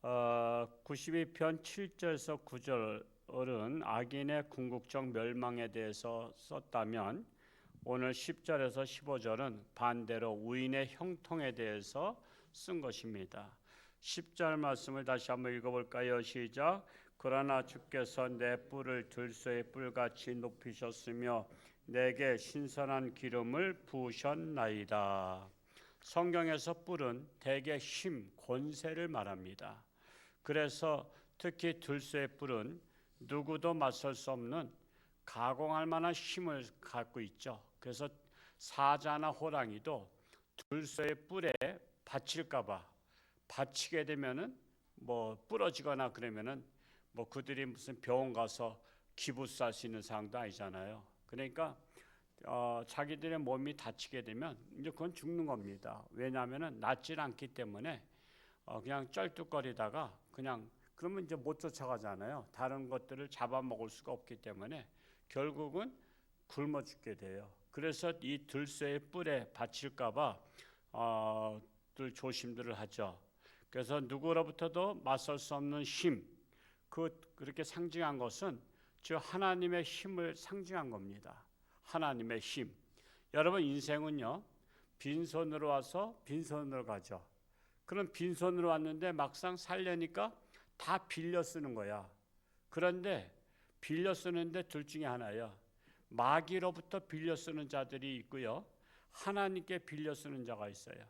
92편 7절에서 9절은 악인의 궁극적 멸망에 대해서 썼다면 오늘 10절에서 15절은 반대로 의인의 형통에 대해서 쓴 것입니다. 10절 말씀을 다시 한번 읽어볼까요? 시작. 그러나 주께서 내 뿔을 들소의 뿔같이 높이셨으며 내게 신선한 기름을 부으셨나이다. 성경에서 뿔은 대개 힘, 권세를 말합니다. 그래서 특히 들소의 뿔은 누구도 맞설 수 없는 가공할 만한 힘을 갖고 있죠. 그래서 사자나 호랑이도 들소의 뿔에 받칠까봐 받치게 되면은 부러지거나 그러면은 그들이 무슨 병원 가서 기부살 수 있는 상황도 아니잖아요. 그러니까 자기들의 몸이 다치게 되면 이제 그건 죽는 겁니다. 왜냐하면은 낫질 않기 때문에 그냥 쩔뚝거리다가 그냥 그러면 이제 못 쫓아가잖아요. 다른 것들을 잡아먹을 수가 없기 때문에 결국은 굶어 죽게 돼요. 그래서 이 들소의 뿔에 받칠까봐 늘 조심들을 하죠. 그래서 누구로부터도 맞설 수 없는 힘, 그렇게 상징한 것은 즉 하나님의 힘을 상징한 겁니다. 하나님의 힘. 여러분 인생은요, 빈손으로 와서 빈손으로 가죠. 그럼 빈손으로 왔는데 막상 살려니까 다 빌려 쓰는 거야. 그런데 빌려 쓰는데 둘 중에 하나예요. 마귀로부터 빌려 쓰는 자들이 있고요, 하나님께 빌려 쓰는 자가 있어요.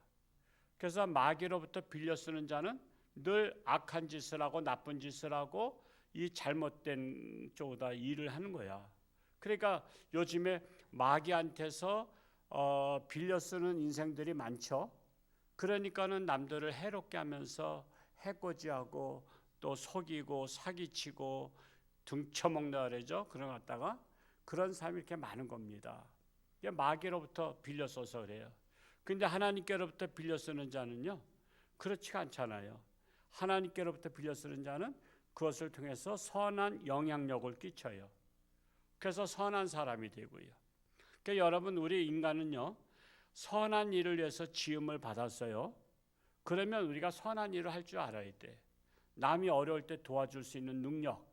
그래서 마귀로부터 빌려 쓰는 자는 늘 악한 짓을 하고 나쁜 짓을 하고 이 잘못된 쪽으로 일을 하는 거야. 그러니까 요즘에 마귀한테서 빌려 쓰는 인생들이 많죠. 그러니까는 남들을 해롭게 하면서 해코지하고 또 속이고 사기치고 등쳐먹는다 그러죠. 그런 거 갖다가 그런 사람이 이렇게 많은 겁니다. 마귀로부터 빌려 써서 그래요. 근데 하나님께로부터 빌려 쓰는 자는요, 그렇지가 않잖아요. 하나님께로부터 빌려 쓰는 자는 그것을 통해서 선한 영향력을 끼쳐요. 그래서 선한 사람이 되고요. 그러니까 여러분, 우리 인간은요, 선한 일을 위해서 지음을 받았어요. 그러면 우리가 선한 일을 할 줄 알아야 돼. 남이 어려울 때 도와줄 수 있는 능력.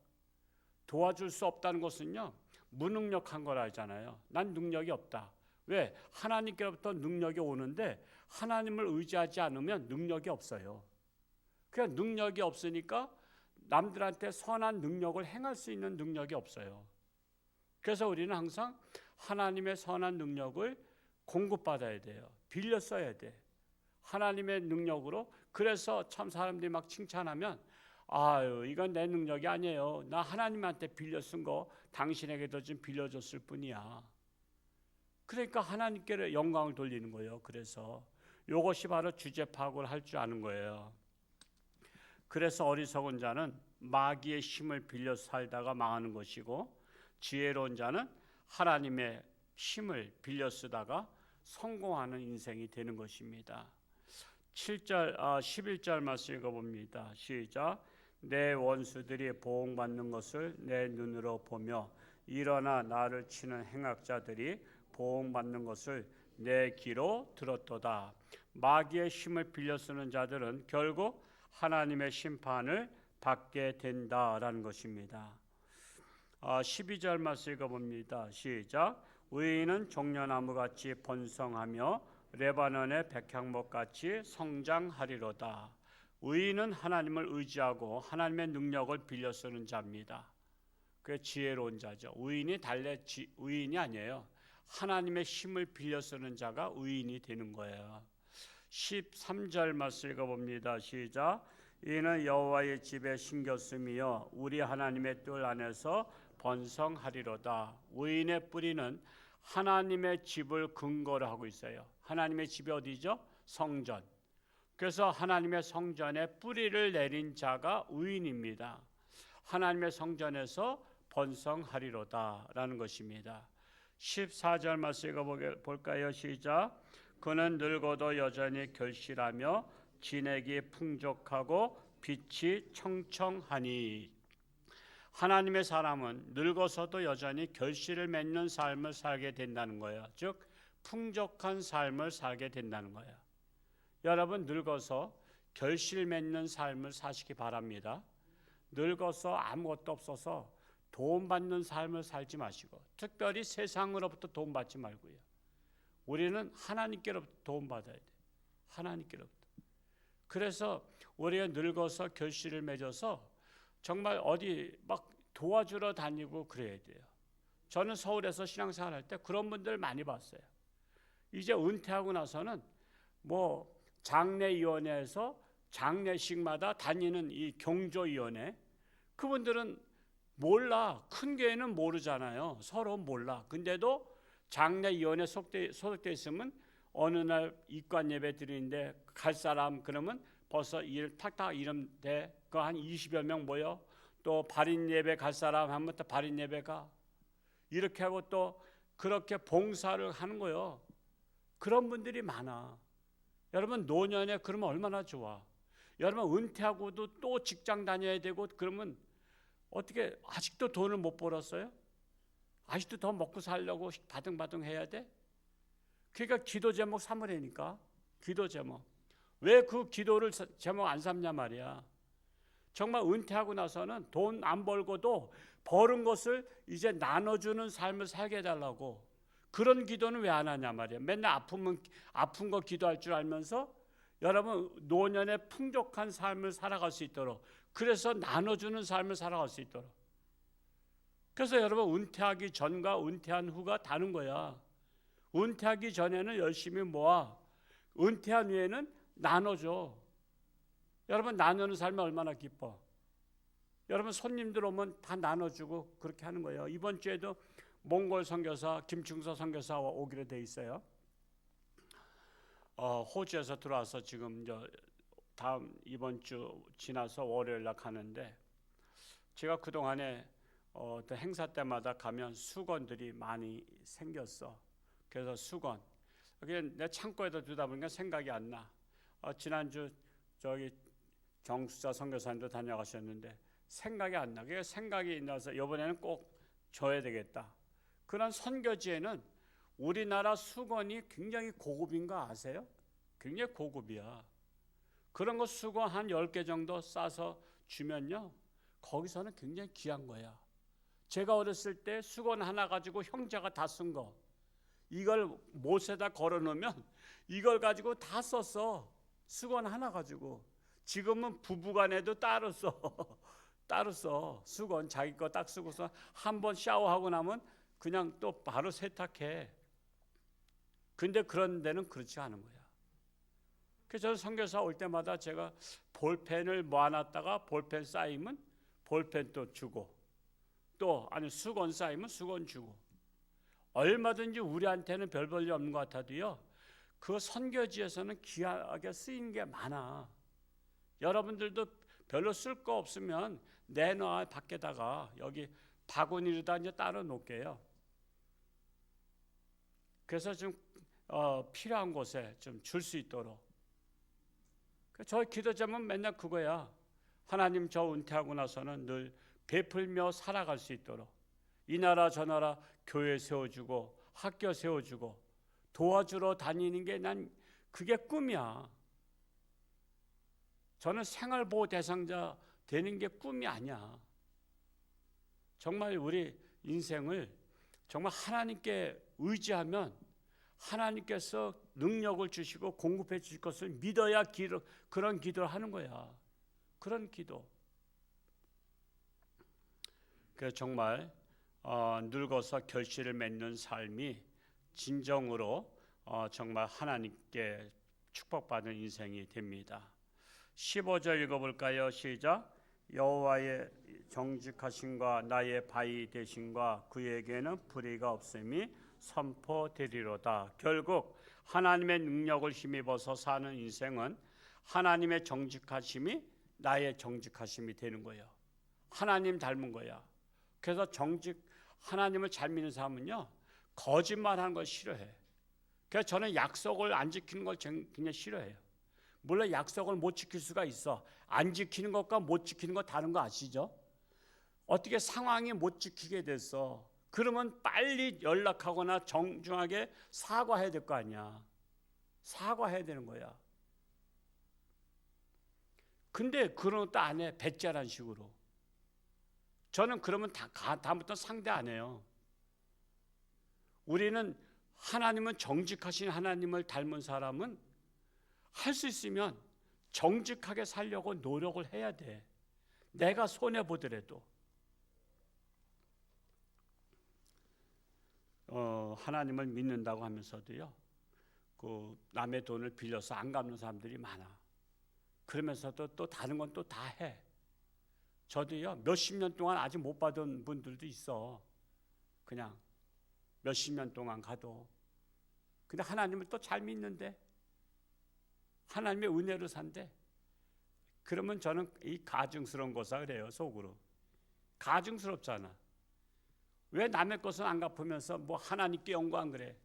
도와줄 수 없다는 것은요, 무능력한 거라 하잖아요. 난 능력이 없다. 왜? 하나님께로부터 능력이 오는데 하나님을 의지하지 않으면 능력이 없어요. 그냥 능력이 없으니까 남들한테 선한 능력을 행할 수 있는 능력이 없어요. 그래서 우리는 항상 하나님의 선한 능력을 공급받아야 돼요. 빌려 써야 돼. 하나님의 능력으로. 그래서 참 사람들이 막 칭찬하면 아유, 이건 내 능력이 아니에요. 나 하나님한테 빌려 쓴 거 당신에게도 좀 빌려줬을 뿐이야. 그러니까 하나님께 영광을 돌리는 거예요. 그래서 이것이 바로 주제 파악을 할 줄 아는 거예요. 그래서 어리석은 자는 마귀의 힘을 빌려 살다가 망하는 것이고, 지혜로운 자는 하나님의 힘을 빌려 쓰다가 성공하는 인생이 되는 것입니다. 11절 말씀 읽어봅니다. 시작. 내 원수들이 보응받는 것을 내 눈으로 보며 일어나 나를 치는 행악자들이 보응받는 것을 내 귀로 들었도다. 마귀의 힘을 빌려 쓰는 자들은 결국 하나님의 심판을 받게 된다라는 것입니다. 12절 말씀 읽어봅니다. 시작. 의인은 종려나무같이 번성하며 레바논의 백향목같이 성장하리로다. 의인은 하나님을 의지하고 하나님의 능력을 빌려 쓰는 자입니다. 그게 지혜로운 자죠. 의인이 달래 의인이 아니에요. 하나님의 힘을 빌려 쓰는 자가 의인이 되는 거예요. 13절 말씀 읽어봅니다. 시작. 이는 여호와의 집에 심겼으며 우리 하나님의 뜰 안에서 번성하리로다. 의인의 뿌리는 하나님의 집을 근거로 하고 있어요. 하나님의 집이 어디죠? 성전. 그래서 하나님의 성전에 뿌리를 내린 자가 의인입니다. 하나님의 성전에서 번성하리로다 라는 것입니다. 14절 말씀 읽어볼까요? 시작. 그는 늙어도 여전히 결실하며 진액이 풍족하고 빛이 청청하니. 하나님의 사람은 늙어서도 여전히 결실을 맺는 삶을 살게 된다는 거예요. 즉 풍족한 삶을 살게 된다는 거예요. 여러분 늙어서 결실 맺는 삶을 사시기 바랍니다. 늙어서 아무것도 없어서 도움받는 삶을 살지 마시고, 특별히 세상으로부터 도움받지 말고요. 우리는 하나님께로부터 도움받아야 돼. 하나님께로부터. 그래서 우리가 늙어서 결실을 맺어서 정말 어디 막 도와주러 다니고 그래야 돼요. 저는 서울에서 신앙생활 할 때 그런 분들 많이 봤어요. 이제 은퇴하고 나서는 뭐 장례위원회에서 장례식마다 다니는 이 경조위원회, 그분들은 몰라. 큰 교회는 모르잖아요. 서로 몰라. 근데도 장례위원회 소속돼 있으면 어느 날 입관 예배 드리는데 갈 사람 그러면 벌써 탁탁 이름 돼. 그 한 20여 명 모여. 또 발인 예배 갈 사람 하면 또 발인 예배 가. 이렇게 하고 또 그렇게 봉사를 하는 거예요. 그런 분들이 많아. 여러분 노년에 그러면 얼마나 좋아. 여러분 은퇴하고도 또 직장 다녀야 되고 그러면 어떻게 아직도 돈을 못 벌었어요? 아직도 더 먹고 살려고 바등바등 해야 돼? 그러니까 기도 제목 삼으라니까. 기도 제목. 왜 그 기도를 제목 안 삼냐 말이야. 정말 은퇴하고 나서는 돈 안 벌고도 벌은 것을 이제 나눠주는 삶을 살게 해달라고. 그런 기도는 왜 안 하냐 말이야. 맨날 아픈 거 기도할 줄 알면서 여러분 노년에 풍족한 삶을 살아갈 수 있도록, 그래서 나눠주는 삶을 살아갈 수 있도록. 그래서 여러분 은퇴하기 전과 은퇴한 후가 다른 거야. 은퇴하기 전에는 열심히 모아. 은퇴한 후에는 나눠줘. 여러분 나누는 삶이 얼마나 기뻐. 여러분 손님들 오면 다 나눠주고 그렇게 하는 거예요. 이번 주에도 몽골 선교사 김충서 선교사 오기로 돼 있어요. 호주에서 들어와서 지금 다음 이번 주 지나서 월요일 날 가는데, 제가 그동안에 어떤 행사 때마다 가면 수건들이 많이 생겼어. 그래서 수건 내 창고에다 두다 보니까 생각이 안 나. 지난주 저기 정수자 선교사님도 다녀가셨는데 생각이 안 나. 그래서 생각이 나서 이번에는 꼭 줘야 되겠다. 그런 선교지에는 우리나라 수건이 굉장히 고급인 거 아세요? 굉장히 고급이야. 그런 거 수건 한 10개 정도 싸서 주면요, 거기서는 굉장히 귀한 거야. 제가 어렸을 때 수건 하나 가지고 형제가 다 쓴 거, 이걸 못에다 걸어놓으면 이걸 가지고 다 썼어. 수건 하나 가지고. 지금은 부부간에도 따로 써. 따로 써. 수건 자기 거 딱 쓰고서 한 번 샤워하고 나면 그냥 또 바로 세탁해. 근데 그런 데는 그렇지 않은 거야. 그래서 저는 선교사 올 때마다 제가 볼펜을 모아놨다가 볼펜 쌓이면 볼펜 또 주고, 또 아니 수건 쌓이면 수건 주고. 얼마든지 우리한테는 별 볼일 없는 것 같아도요, 그 선교지에서는 귀하게 쓰이는 게 많아. 여러분들도 별로 쓸 거 없으면 내놔. 밖에다가 여기 바구니로다 이제 따로 놓을게요. 그래서 좀 필요한 곳에 좀 줄 수 있도록. 저 기도 제목은 맨날 그거야. 하나님 저 은퇴하고 나서는 늘 베풀며 살아갈 수 있도록 이 나라 저 나라 교회 세워주고 학교 세워주고 도와주러 다니는 게 난 그게 꿈이야. 저는 생활보호 대상자 되는 게 꿈이 아니야. 정말 우리 인생을 정말 하나님께 의지하면 하나님께서 능력을 주시고 공급해 주실 것을 믿어야 그런 기도를 하는 거야. 그런 기도. 그래서 정말 늙어서 결실을 맺는 삶이 진정으로 정말 하나님께 축복받은 인생이 됩니다. 15절 읽어볼까요? 시작. 여호와의 정직하심과 나의 바위 되심과 그에게는 불의가 없음이 선포되리로다. 결국 하나님의 능력을 힘입어서 사는 인생은 하나님의 정직하심이 나의 정직하심이 되는 거예요. 하나님 닮은 거야. 그래서 하나님을 잘 믿는 사람은요, 거짓말하는 걸 싫어해. 그래서 저는 약속을 안 지키는 걸 굉장히 싫어해요. 물론 약속을 못 지킬 수가 있어. 안 지키는 것과 못 지키는 거 다른 거 아시죠? 어떻게 상황이 못 지키게 됐어. 그러면 빨리 연락하거나 정중하게 사과해야 될 거 아니야. 사과해야 되는 거야. 근데 그런 것도 안 해. 배째란 식으로. 저는 그러면 다음부터 상대 안 해요. 우리는 하나님은 정직하신 하나님을 닮은 사람은 할 수 있으면 정직하게 살려고 노력을 해야 돼. 내가 손해보더라도. 하나님을 믿는다고 하면서도요, 그 남의 돈을 빌려서 안 갚는 사람들이 많아. 그러면서도 또 다른 건 또 다 해. 저도요, 몇십 년 동안 아직 못 받은 분들도 있어. 그냥 몇십 년 동안 가도. 근데 하나님을 또 잘 믿는데, 하나님의 은혜로 산대. 그러면 저는 이 가증스러운 거사 그래요, 속으로. 가증스럽잖아. 왜 남의 것은 안 갚으면서 뭐 하나님께 영광 그래.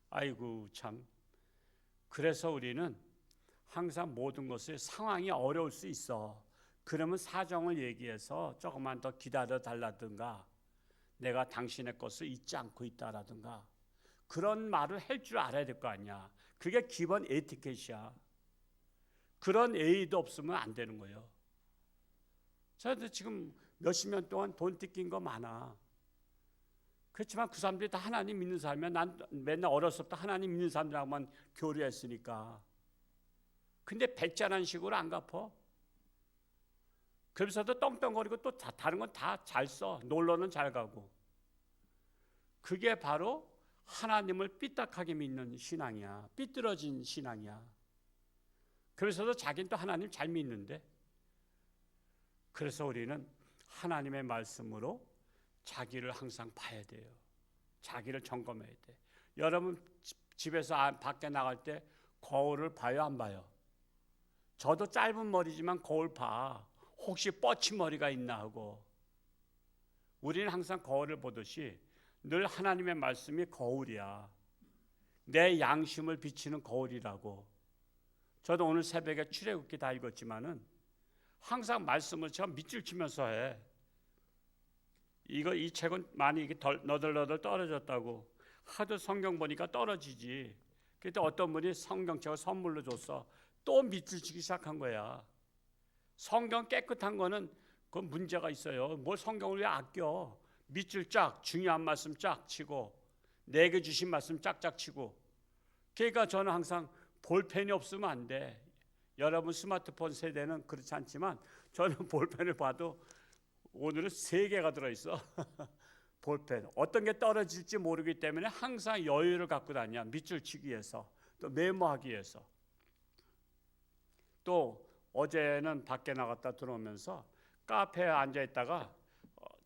아이고 참. 그래서 우리는 항상 모든 것의 상황이 어려울 수 있어. 그러면 사정을 얘기해서 조금만 더 기다려 달라든가, 내가 당신의 것을 잊지 않고 있다라든가, 그런 말을 할 줄 알아야 될 거 아니야. 그게 기본 에티켓이야. 그런 예의도 없으면 안 되는 거예요. 저도 지금 몇십 년 동안 돈 뜯긴 거 많아. 그렇지만 그 사람들이 다 하나님 믿는 사람이야. 난 맨날 어렸을 때 하나님 믿는 사람들하고만 교류했으니까. 근데 배짜는 식으로 안 갚어. 그러면서도 떵떵거리고 또 다른 건 다 잘 써. 놀러는 잘 가고. 그게 바로 하나님을 삐딱하게 믿는 신앙이야. 삐뚤어진 신앙이야. 그래서도 자기는 또 하나님 잘 믿는데. 그래서 우리는 하나님의 말씀으로 자기를 항상 봐야 돼요. 자기를 점검해야 돼. 여러분 집에서 밖에 나갈 때 거울을 봐요, 안 봐요? 저도 짧은 머리지만 거울 봐. 혹시 뻗친 머리가 있나 하고. 우리는 항상 거울을 보듯이 늘 하나님의 말씀이 거울이야. 내 양심을 비치는 거울이라고. 저도 오늘 새벽에 출애굽기 다 읽었지만은 항상 말씀을 제가 밑줄 치면서 해. 이 책은 많이 이게 너덜너덜 떨어졌다고. 하도 성경 보니까 떨어지지. 그때 어떤 분이 성경책을 선물로 줬어. 또 밑줄 치기 시작한 거야. 성경 깨끗한 거는 그건 문제가 있어요. 뭘 성경을 왜 아껴? 밑줄 쫙, 중요한 말씀 쫙 치고, 내게 주신 말씀 짝짝 치고. 그러니까 저는 항상 볼펜이 없으면 안 돼. 여러분 스마트폰 세대는 그렇지 않지만 저는 볼펜을 봐도 오늘은 3개가 들어있어. 볼펜. 어떤 게 떨어질지 모르기 때문에 항상 여유를 갖고 다녀. 밑줄 치기 위해서, 또 메모하기 위해서. 또 어제는 밖에 나갔다 들어오면서 카페에 앉아있다가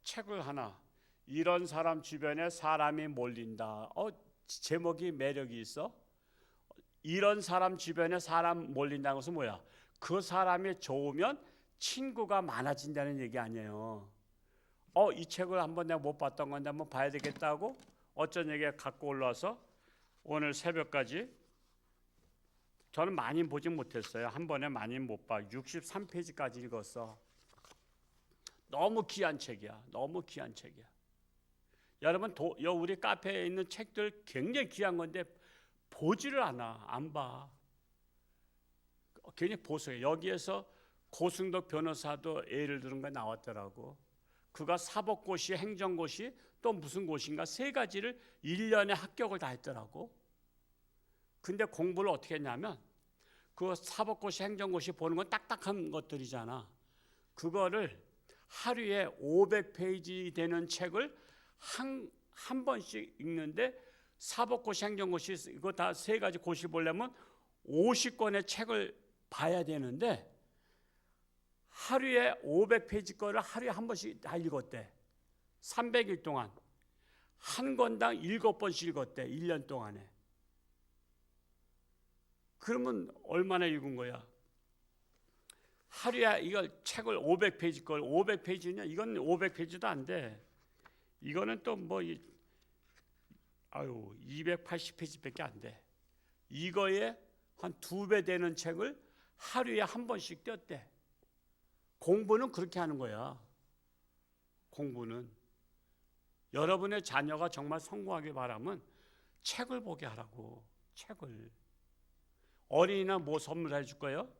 책을 하나, 이런 사람 주변에 사람이 몰린다. 제목이 매력이 있어. 이런 사람 주변에 사람 몰린다는 것은 뭐야? 그 사람이 좋으면 친구가 많아진다는 얘기 아니에요. 이 책을 한번 내가 못 봤던 건데 한번 봐야 되겠다고 어쩐 얘기가 갖고 올라와서 오늘 새벽까지, 저는 많이 보진 못했어요. 한 번에 많이 못 봐. 63페이지까지 읽었어. 너무 귀한 책이야. 너무 귀한 책이야. 여러분 우리 카페에 있는 책들 굉장히 귀한 건데 보지를 않아. 안 봐. 굉장히 보수해. 여기에서 고승덕 변호사도 예를 들은 거 나왔더라고. 그가 사법고시, 행정고시, 또 무슨 고시인가 3가지를 1년에 합격을 다 했더라고. 근데 공부를 어떻게 했냐면 그 사법고시, 행정고시 보는 건 딱딱한 것들이잖아. 그거를 하루에 500페이지 되는 책을 한 번씩 읽는데, 사법고시, 행정고시 이거 다 3가지 고시 보려면 50권의 책을 봐야 되는데 하루에 500페이지 거를 하루에 한 번씩 다 읽었대. 300일 동안 한 권당 7번씩 읽었대. 1년 동안에. 그러면 얼마나 읽은 거야? 하루에 이걸 책을 500페이지 걸 500페이지냐? 이건 500페이지도 안 돼. 이거는 또 뭐 280페이지밖에 안 돼. 이거에 한 2배 되는 책을 하루에 한 번씩 떼었대. 공부는 그렇게 하는 거야. 공부는 여러분의 자녀가 정말 성공하길 바라면 책을 보게 하라고. 책을. 어린이날 뭐 선물해 줄 거예요?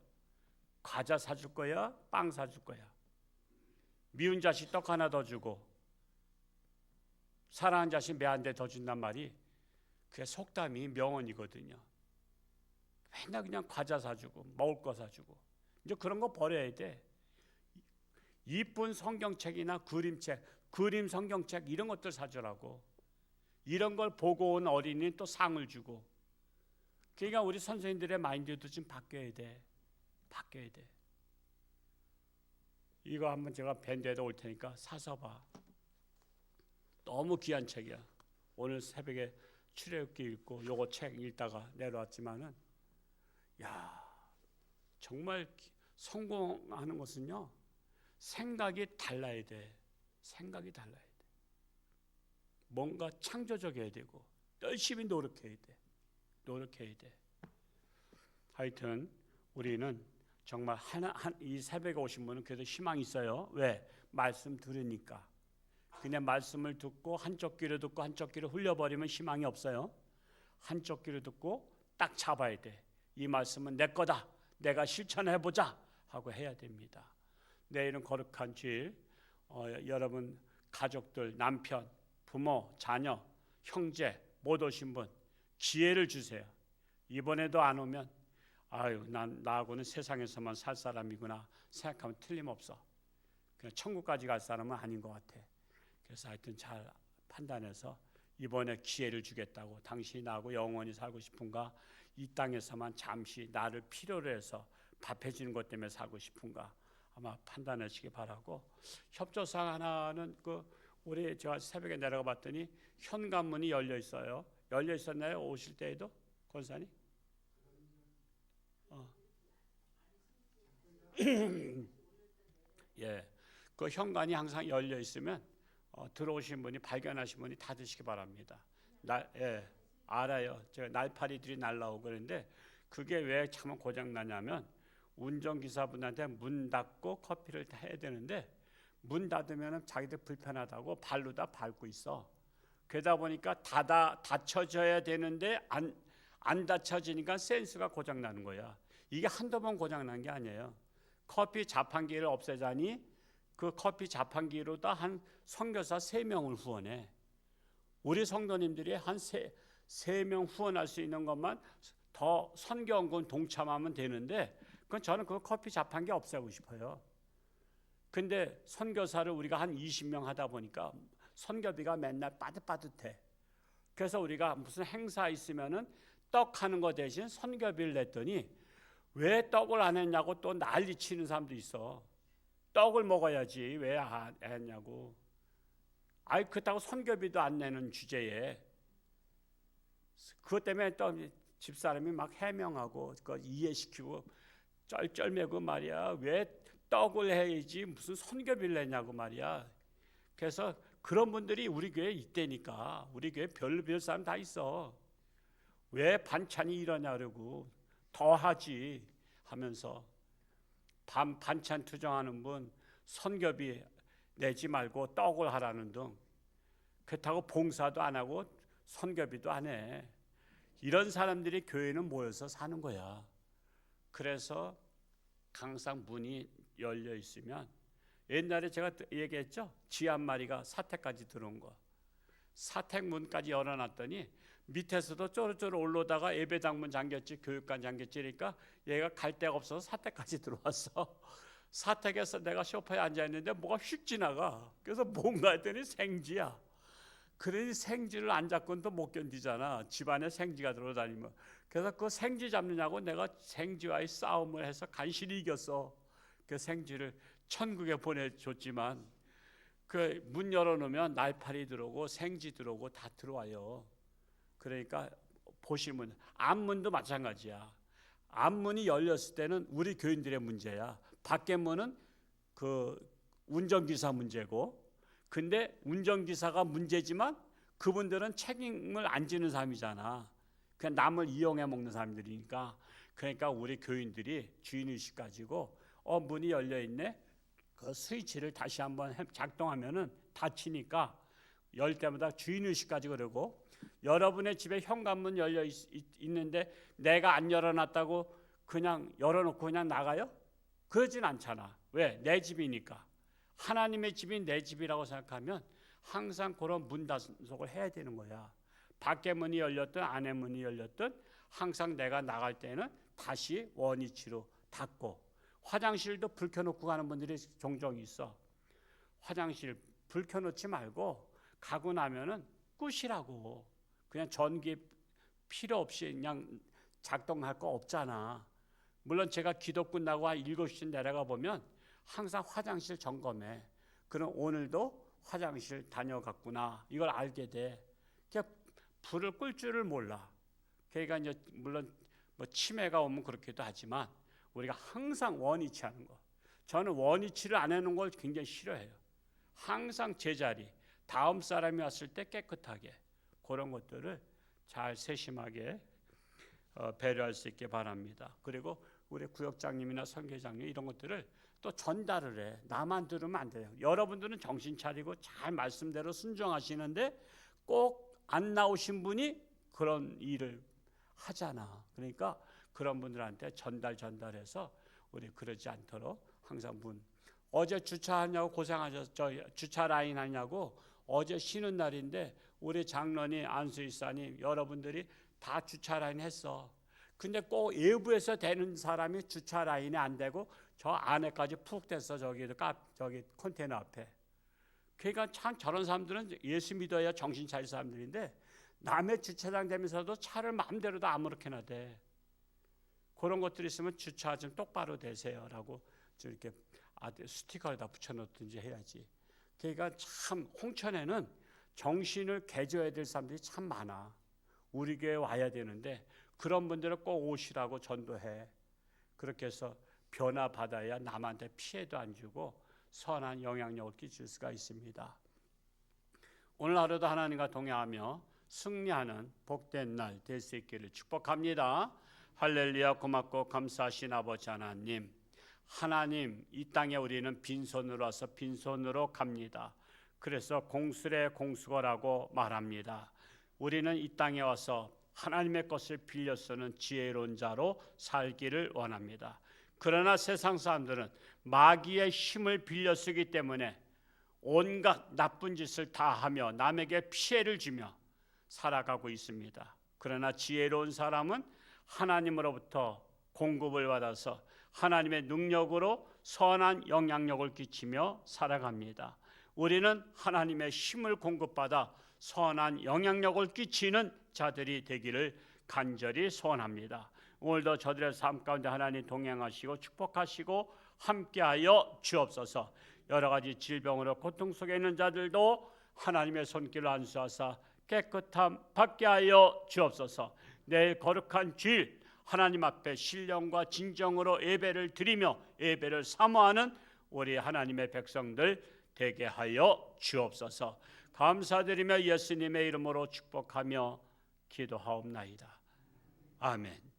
과자 사줄 거야? 빵 사줄 거야? 미운 자식 떡 하나 더 주고 사랑하는 자식 매 한 대 더 준단 말이 그게 속담이 명언이거든요. 맨날 그냥 과자 사주고 먹을 거 사주고 이제 그런 거 버려야 돼. 이쁜 성경책이나 그림책, 그림 성경책 이런 것들 사주라고. 이런 걸 보고 온 어린이는 또 상을 주고. 그러니까 우리 선생님들의 마인드도 좀 바뀌어야 돼. 바뀌어야 돼. 이거 한번 제가 밴드에다 올 테니까 사서 봐. 너무 귀한 책이야. 오늘 새벽에 출애굽기 읽고 요거 책 읽다가 내려왔지만은 야, 정말 성공하는 것은요. 생각이 달라야 돼. 생각이 달라야 돼. 뭔가 창조적이어야 되고 열심히 노력해야 돼. 노력해야 돼. 하여튼 우리는 정말 이 새벽에 오신 분은 그래도 희망이 있어요. 왜? 말씀 들으니까. 그냥 말씀을 듣고 한쪽 귀로 듣고 한쪽 귀로 흘려버리면 희망이 없어요. 한쪽 귀로 듣고 딱 잡아야 돼. 이 말씀은 내 거다. 내가 실천해보자 하고 해야 됩니다. 내일은 거룩한 주일. 여러분 가족들, 남편, 부모, 자녀, 형제 못 오신 분 기회를 주세요. 이번에도 안 오면 아유 나하고는 세상에서만 살 사람이구나 생각하면 틀림없어. 그냥 천국까지 갈 사람은 아닌 것 같아. 그래서 하여튼 잘 판단해서 이번에 기회를 주겠다고. 당신이 나하고 영원히 살고 싶은가? 이 땅에서만 잠시 나를 필요로 해서 밥 해주는 것 때문에 살고 싶은가? 아마 판단하시기 바라고. 협조사항 하나는 우리 제가 새벽에 내려가 봤더니 현관문이 열려 있어요. 열려 있었나요? 오실 때에도 권사님? 예, 그 현관이 항상 열려 있으면 들어오신 분이 발견하신 분이 닫으시기 바랍니다. 예, 알아요. 제가 날파리들이 날라오고 그러는데 그게 왜 참 고장 나냐면 운전기사분한테 문 닫고 커피를 해야 되는데 문 닫으면 자기들 불편하다고 발로 다 밟고 있어. 그러다 보니까 닫혀져야 되는데 안 닫혀지니까 센스가 고장 나는 거야. 이게 한두 번 고장 난 게 아니에요. 커피 자판기를 없애자니 그 커피 자판기로다 한 선교사 3명을 후원해. 우리 성도님들이 한 3명 후원할 수 있는 것만 더 선교원금 동참하면 되는데 그건 저는 그 커피 자판기 없애고 싶어요. 근데 선교사를 우리가 한 20명 하다 보니까 선교비가 맨날 빠듯빠듯해. 그래서 우리가 무슨 행사 있으면은 떡 하는 거 대신 선교비를 냈더니 왜 떡을 안 했냐고 또 난리 치는 사람도 있어. 떡을 먹어야지 왜 안 했냐고. 아이 그렇다고 선교비도 안 내는 주제에 그것 때문에 또 집사람이 막 해명하고 이해시키고 쩔쩔매고 말이야. 왜 떡을 해야지 무슨 선교비를 내냐고 말이야. 그래서 그런 분들이 우리 교회에 있다니까. 우리 교회에 별별 사람 다 있어. 왜 반찬이 이러냐 그러고 더 하지 하면서 반찬 투정하는 분 선교비 내지 말고 떡을 하라는 등 그렇다고 봉사도 안 하고 선교비도 안 해. 이런 사람들이 교회는 모여서 사는 거야. 그래서 항상 문이 열려 있으면 옛날에 제가 얘기했죠. 쥐 한 마리가 사택까지 들어온 거. 사택 문까지 열어놨더니 밑에서도 쪼르쪼르 올라오다가 예배당문 잠겼지 교육관 잠겼지 그러니까 얘가 갈 데가 없어서 사택까지 들어왔어. 사택에서 내가 소파에 앉아있는데 뭐가 휙 지나가. 그래서 뭔가 했더니 생쥐야. 그러니 생쥐를 안 잡고는 또 못 견디잖아. 집안에 생쥐가 들어다니면. 그래서 그 생쥐 잡느냐고 내가 생쥐와의 싸움을 해서 간신히 이겼어. 그 생쥐를 천국에 보내줬지만 그 문 열어놓으면 날파리 들어오고 생쥐 들어오고 다 들어와요. 그러니까 보시면 앞문도 마찬가지야. 앞문이 열렸을 때는 우리 교인들의 문제야. 밖에 문은 그 운전기사 문제고, 근데 운전기사가 문제지만 그분들은 책임을 안 지는 사람이잖아. 그냥 남을 이용해 먹는 사람들이니까. 그러니까 우리 교인들이 주인의식 가지고 문이 열려 있네. 그 스위치를 다시 한번 작동하면은 닫히니까 열 때마다 주인의식 가지고 그러고. 여러분의 집에 현관문 열려 있는데 내가 안 열어놨다고 그냥 열어놓고 그냥 나가요? 그러진 않잖아. 왜? 내 집이니까. 하나님의 집이 내 집이라고 생각하면 항상 그런 문 단속을 해야 되는 거야. 밖에 문이 열렸든 안에 문이 열렸든 항상 내가 나갈 때는 다시 원위치로 닫고, 화장실도 불 켜놓고 가는 분들이 종종 있어. 화장실 불 켜놓지 말고 가고 나면은 끄시라고. 그냥 전기 필요 없이 그냥 작동할 거 없잖아. 물론 제가 기도 끝나고 한 7시 내려가 보면 항상 화장실 점검해. 그럼 오늘도 화장실 다녀갔구나, 이걸 알게 돼. 그냥 불을 끌 줄을 몰라. 그러니까 이제 물론 뭐 치매가 오면 그렇기도 하지만 우리가 항상 원위치하는 거. 저는 원위치를 안 해놓은 걸 굉장히 싫어해요. 항상 제자리, 다음 사람이 왔을 때 깨끗하게, 그런 것들을 잘 세심하게 배려할 수 있게 바랍니다. 그리고 우리 구역장님이나 선교장님 이런 것들을 또 전달을 해. 나만 들으면 안 돼요. 여러분들은 정신 차리고 잘 말씀대로 순종하시는데 꼭 안 나오신 분이 그런 일을 하잖아. 그러니까 그런 분들한테 전달해서 우리 그러지 않도록 항상 어제 주차하냐고 고생하셨죠. 주차 라인 하냐고. 어제 쉬는 날인데 우리 장로님, 안수일사님 여러분들이 다 주차 라인 했어. 근데 꼭 외부에서 되는 사람이 주차 라인이 안 되고 저 안에까지 푹 됐어. 저기 컨테이너 앞에. 그러니까 참 저런 사람들은 예수 믿어야 정신 차릴 사람들인데 남의 주차장 되면서도 차를 마음대로 다 아무렇게나 돼. 그런 것들이 있으면 주차 좀 똑바로 되세요라고 이렇게 스티커에다 붙여놓든지 해야지. 그러니까 참 홍천에는 정신을 개져야 될 사람들이 참 많아. 우리 교회 와야 되는데 그런 분들은 꼭 오시라고 전도해. 그렇게 해서 변화받아야 남한테 피해도 안 주고 선한 영향력을 끼칠 수가 있습니다. 오늘 하루도 하나님과 동행하며 승리하는 복된 날 될 수 있기를 축복합니다. 할렐루야. 고맙고 감사하신 아버지 하나님, 이 땅에 우리는 빈손으로 와서 빈손으로 갑니다. 그래서 공수래 공수거라고 말합니다. 우리는 이 땅에 와서 하나님의 것을 빌려 쓰는 지혜로운 자로 살기를 원합니다. 그러나 세상 사람들은 마귀의 힘을 빌려 쓰기 때문에 온갖 나쁜 짓을 다 하며 남에게 피해를 주며 살아가고 있습니다. 그러나 지혜로운 사람은 하나님으로부터 공급을 받아서 하나님의 능력으로 선한 영향력을 끼치며 살아갑니다. 우리는 하나님의 힘을 공급받아 선한 영향력을 끼치는 자들이 되기를 간절히 소원합니다. 오늘도 저들의 삶 가운데 하나님 동행하시고 축복하시고 함께하여 주옵소서. 여러 가지 질병으로 고통 속에 있는 자들도 하나님의 손길을 안수하사 깨끗함 받게 하여 주옵소서. 내일 거룩한 주일 하나님 앞에 신령과 진정으로 예배를 드리며 예배를 사모하는 우리 하나님의 백성들 되게 하여 주옵소서. 감사드리며 예수님의 이름으로 축복하며 기도하옵나이다. 아멘.